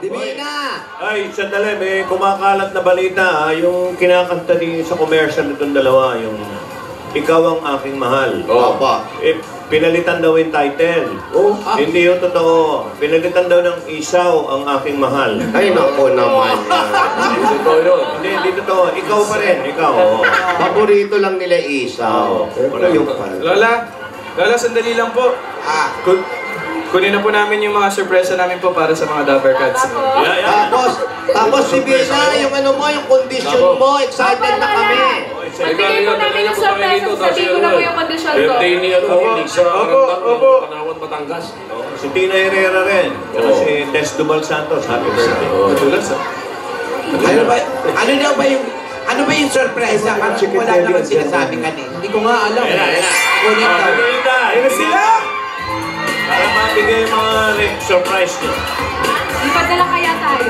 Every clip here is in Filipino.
Divina! Ay, sandali, may kumakalat na balita. Yung kinakanta din sa commercial nitong dalawa, yung Ikaw ang aking mahal. Opo. Eh, pinalitan daw yung title. Oh, Hindi yung totoo. Pinalitan daw ng Isaw ang aking mahal. Ay, naku naman yan. Totoo yun. Hindi totoo. Ikaw pa rin. Ikaw. Oo. Paborito lang nila Isaw. Pero yung pala. Lola, sandali lang po. Kunin na po namin yung mga sorpresa namin po para sa mga Dapper Cats. Tapos si Bina, yung ano mo, yung condition mo, excited na kami. Bigay po namin yung sorpresa, sabihin ko na po yung kondisyon ko. Birthday niya ito, hindi sa Tanawan, Batangas. Si Tina Herrera rin. Saka si Tess Duval Santos. Happy birthday. Ano ba yung sorpresa? Parang wala naman sinasabi kanina. Hindi ko nga alam. Kunin na sila! Para mabigay yung mga surprise nyo. Lipad na lang kaya tayo.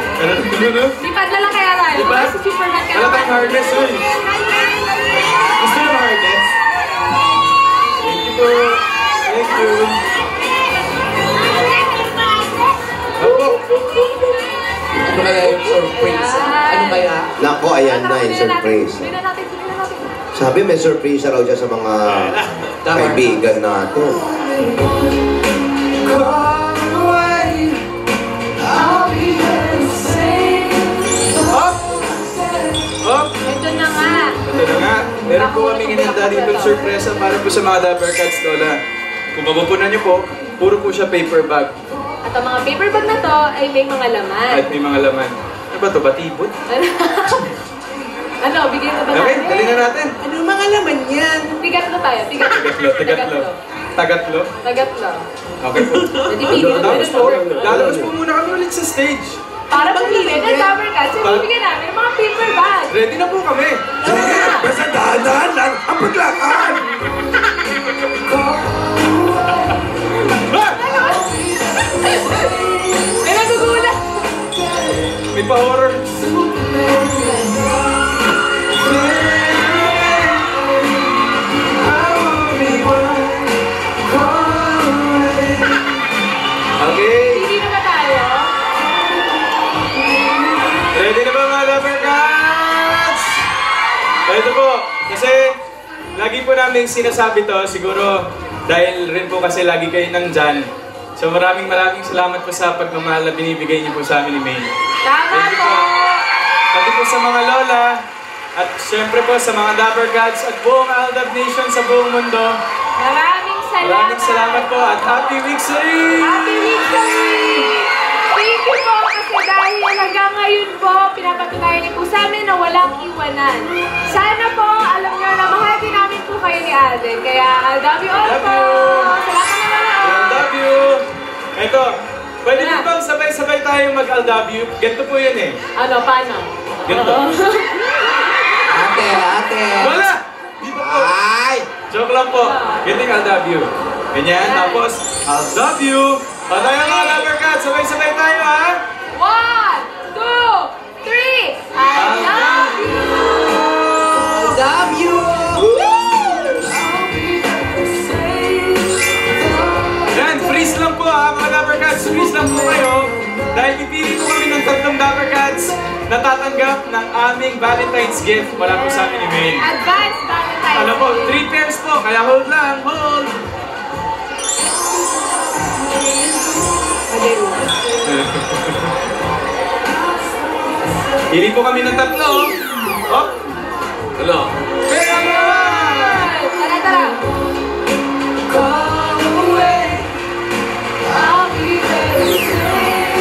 Lipad na lang kaya tayo. Diba? Si Superman ka Wala tayong harness yun. Gusto nyo harness? Thank you po. Thank you. Ano kaya yung surprise? Ano kaya? Nako, ayan na yung surprise. Tuloy na natin. Sabi may surprise raw dyan sa mga kaibigan natin. Ito na nga. Ito na nga. Meron po kami inanda dito sorpresa para po sa mga Dapper Cats, Lola. Kung mapupunan niyo po, puro po siya paper bag. At ang mga paper bag na to ay may mga laman. At may mga laman. Ano ba ito? Batibot? Ano? Bigyan na ba natin? Okay, dali na natin. Ano mga laman yan? Tigatlo tayo. Tagatlo. Tagatlo? Tagatlo. Okay po. Tapos po, lalabas po muna kami ulit sa stage. Para pagpili ng Dapper Cats, bibigyan namin ng mga paper bag. Ready na po kami. Basta dahan-dahan lang ang paglakad! May nagugulat. May pa-horror. Okay. Hindi na ba tayo? Ready na ba mga Dapper Cats? Ito po, kasi lagi po namin sinasabi to, siguro dahil rin po kasi lagi kayo nandyan. So maraming salamat po sa pagmamahal na binibigay niyo po sa amin ni May. Tama po. Pati po sa mga lola, at syempre po sa mga Dapper Cats at buong Aldab Nation sa buong mundo. Maraming salamat po at Happy Victory! Happy Victory! Thank you po kasi dahil hanggang ngayon po, pinapatunayan niyo po sa amin na walang iwanan. Sana po, alam niyo na mahal din namin po kayo ni Alden. Kaya, I love you all po! Salamat naman ako! I love you! Eto, pwede din bang sabay-sabay tayo mag-I love you? Ganito po yun eh. Ano, paano? Ganito. Ate! Wala! Di ba po? Ay! Joke lang po. Ganito I love you. Ganyan, tapos, I love you! Patayo mga Dapper Cats, sabay-sabay tayo ha! 1, 2, 3! I love you! Love you! Yan, freeze lang po ha mga Dapper Cats. Freeze lang po kayo. Dahil pipili po kami ng 3 Dapper Cats na tatanggap ng aming Valentine's gift mula po sa amin ni May. Advance Valentine's Ano po, 3 pairs po, kaya hold lang, hold! Pili po kami ng 3. Oh! Ano? Pera mo! Tara!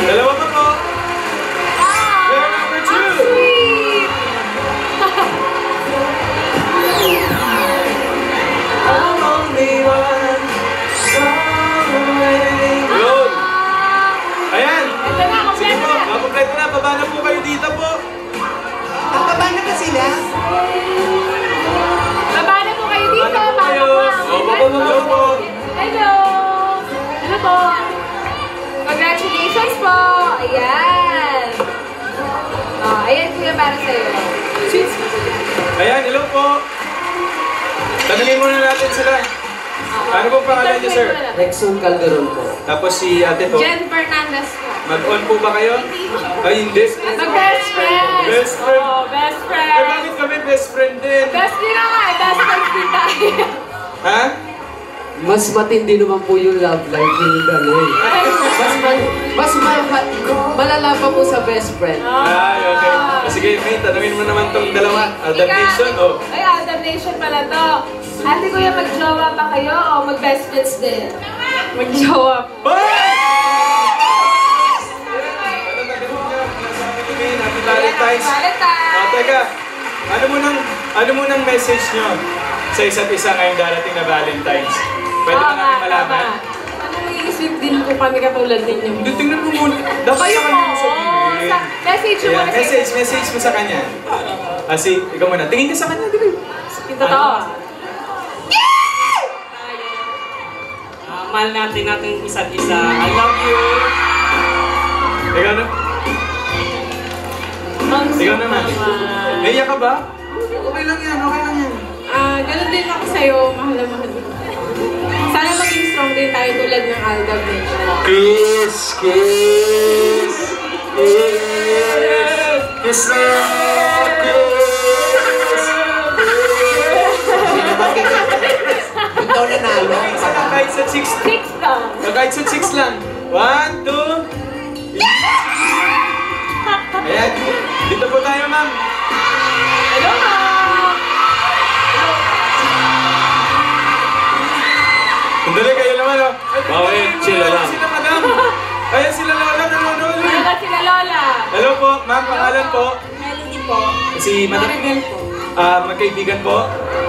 Dalawa pa po. Pair number 2. Sweet! Yun! Ayan! Ito na, Sige kompleto po, na! makompleto na. Baba na po kayo dito po. Bababa na ba sila? Baba na po kayo dito, Baba na po para kayo. po. Hello po. Hello! Hello po! Congratulations po! Ayan! Oh, ayan kuya para sa'yo. Sweets po sila. Ayan, hello po. Tanungin muna natin sila. Ano pong pangalan niyo, sir? Rexon Calderon po. Tapos si ate po. Jen Fernandez po. Mag-on po ba kayo? Ay, hindi. Mag-best friend. Best friend. Oo, best Ay, friend. bakit kami best friend din? Best din na nga eh. Best friends din tayo. Ha? Mas matindi naman po yung love life ni Daloy. Malala pa po sa best friend. Ay, okay. Sige, May, tanungin mo naman tong dalawa. Adam Nation, oh. Ay, Adam Nation pala to. Ate Kuya, mag-jowa ba kayo o mag-best friends din? Mag-jowa po. Happy Valentine's. Valentine's. Teka, ano mo nang message nyo sa isa't isa ngayong darating na Valentine's? Pwede ba namin malaman? Nang-iisip din po kami katulad ninyo. Hindi, tingnan mo muna. Dapat Kayo sa po, kanya mo sabihin. message mo Ayan, muna sa message mo sa kanya. Ikaw muna. Tingin ka sa kanya, di ba? Yung totoo. Mahal natin isa't isa. I love you. Ikaw na. Ikaw naman. Naiyak ka ba? Okay lang yan, okay lang yan. Ganun din ako sa'yo, mahal na mahal. Sana maging strong din tayo tulad ng Aldab Nation. Kiss, kiss, kiss, kiss na, Sino ba ikaw nanalo? Kahit sa chicks. Six lang. Kahit sa chicks lang. 1, 2. Ayan. Dito po tayo, ma'am. Hello, ma'am. Sandali kayo naman, oh. Bakit sila lang? Sila, madam. Ayan sila Lola, nanonood. Hello, sila Lola. Hello po, ma'am. Pangalan po? Melody po. Si Madam. Maribel po. Magkaibigan po.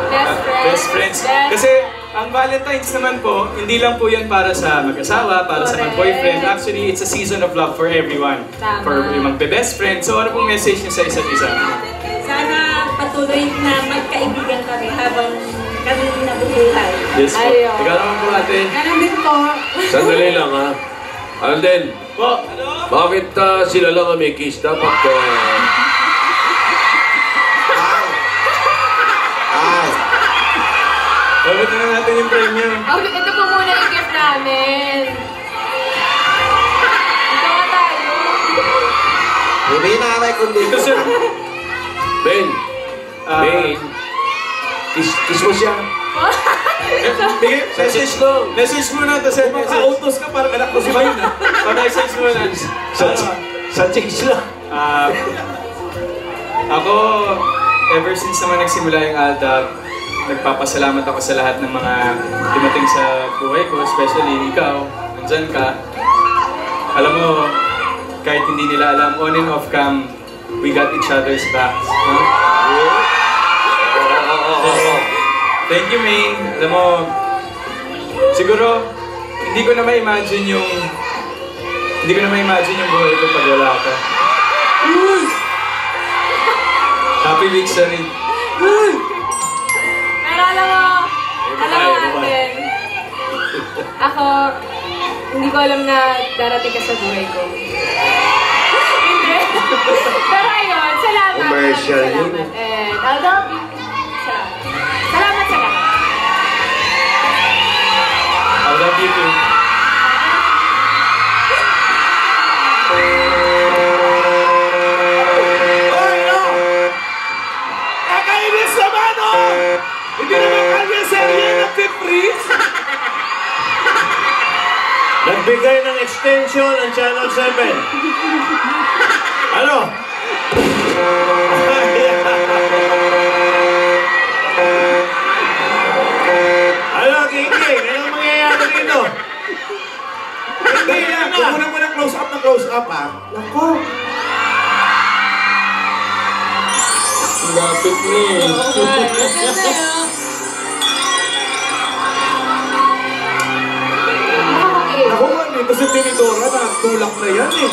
Best friends. Best friends. Kasi ang Valentine's naman po, hindi lang po yan para sa mag-asawa, para sa Correct. mag-boyfriend. Actually, it's a season of love for everyone. Tama. For yung magbe-best friend. So ano pong message niyo sa isa't isa? Sana patuloy na magkaibigan kami habang kami nabubuhay. Yes po. Ayun. Ikaw naman po ate. Ganun din po. Sandali lang ha. Alden, Po. bakit sila lang ang may kiss? Dapat Ay. Babot na natin yung premium. Okay, ito po muna yung gift namin. Ito nga tayo. Hindi na aray kundi. Ito sir. Ben, Ben, kiss mo siya. Bigay, message lang. Message muna to send message. Kumaka-autos ka, parang anak ko si Mine na. Pa-message muna. Sa chicks lang. Ako, ever since naman nagsimula yung Aldab, nagpapasalamat ako sa lahat ng mga dumating sa buhay ko, especially ikaw, nandyan ka. Alam mo, kahit hindi nila alam, on and off cam, we got each other's backs. No? Thank you, Maine. Alam mo, siguro, hindi ko na ma-imagine yung buhay ko pag wala ka. Happy victory. Pero alam mo natin, ako, hindi ko alam na darating ka sa buhay ko. Hindi. Pero ayun, salamat. Commercial yun. Salamat. And I love you. Salamat sa lahat. I love you too. Nakainis naman, oh! Hindi naman kanya serye ng Pipris. Nagbigay ng extension ang Channel 7. Ano? Ano, King? Anong mangyayari dito? Hindi yan na. Kukunan mo ng close up ha. Nako. Lapit ni. Ako nga, dito si Tinidora, nakatulak na yan eh.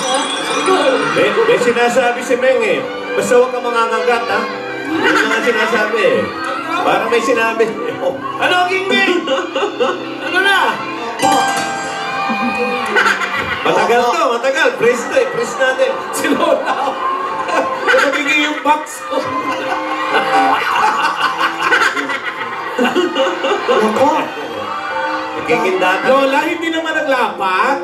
May sinasabi si Meng eh. Basta huwag ka mangangagat ha. Ano nga sinasabi eh. Parang may sinabi. Oh, ano, King Meng? Ano na? Matagal to, matagal. Press to eh, press natin. Si Lola. Nagiging yung box ko. Nako. Nagiging data. Lola, hindi naman naglapat.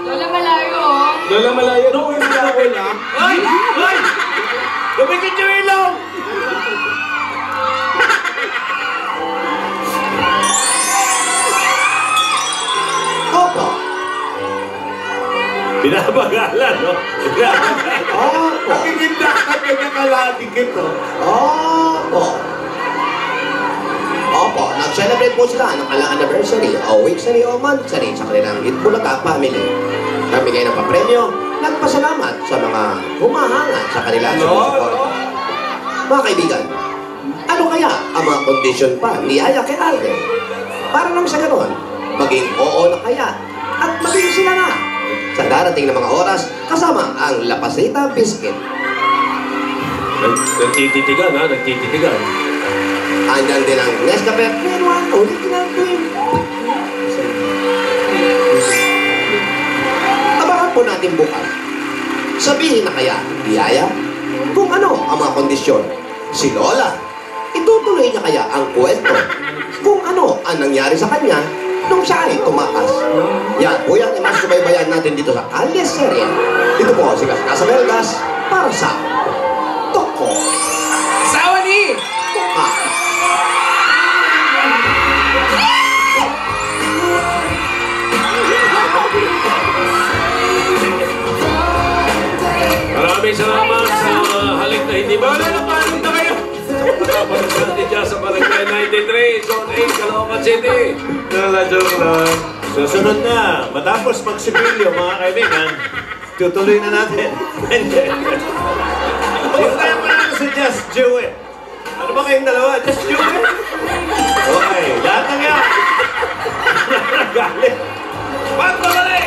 Lola malayo, oh. Lola Malaya. No, hindi na wala. Ay! Ay! Lumikit yung ilong! Opo. Binabagalan, no? Binabagalan. Opo. Nakikinda ka kanya kalatikit, no? Opo. Opo, nag-celebrate po sila ng kanilang anniversary, o weekly o monthly sa kanilang Itbulaga family. Namigay ng papremyo, nagpasalamat sa mga humahangat sa kanila sa support. Mga kaibigan, ano kaya ang mga kondisyon pa ni Yaya kay Alden? Para lang sa ganon, maging oo na kaya at maging sila na sa darating na mga oras kasama ang Lapasita Biscuit. Nagtititigan, ha? Nagtititigan. Andyan din ang Nescafe Green One Original Cream. Abangan po natin bukas. Sabihin na kaya, Yaya, kung ano ang mga kondisyon. Si Lola, itutuloy niya kaya ang kwento kung ano ang nangyari sa kanya nung siya ay tumakas. Yan po yung imasubaybayan natin dito sa Kalye Serye. Dito po si Casa Belgas para sa Toko. Asawa ni! Toka. Maraming salamat sa halik na hindi ba? Wala na paano na kayo? Kapag natin dyan sa Barangay 93, Zone 8, Caloocan City. Lola, joke lang. Susunod na, matapos magsibilyo, mga kaibigan, tutuloy na natin. Sino tayo panalo si Just Joey? Ano ba kayong dalawa? Just Joey? Okay, lahat ng yan. Galit. Ba't babalik?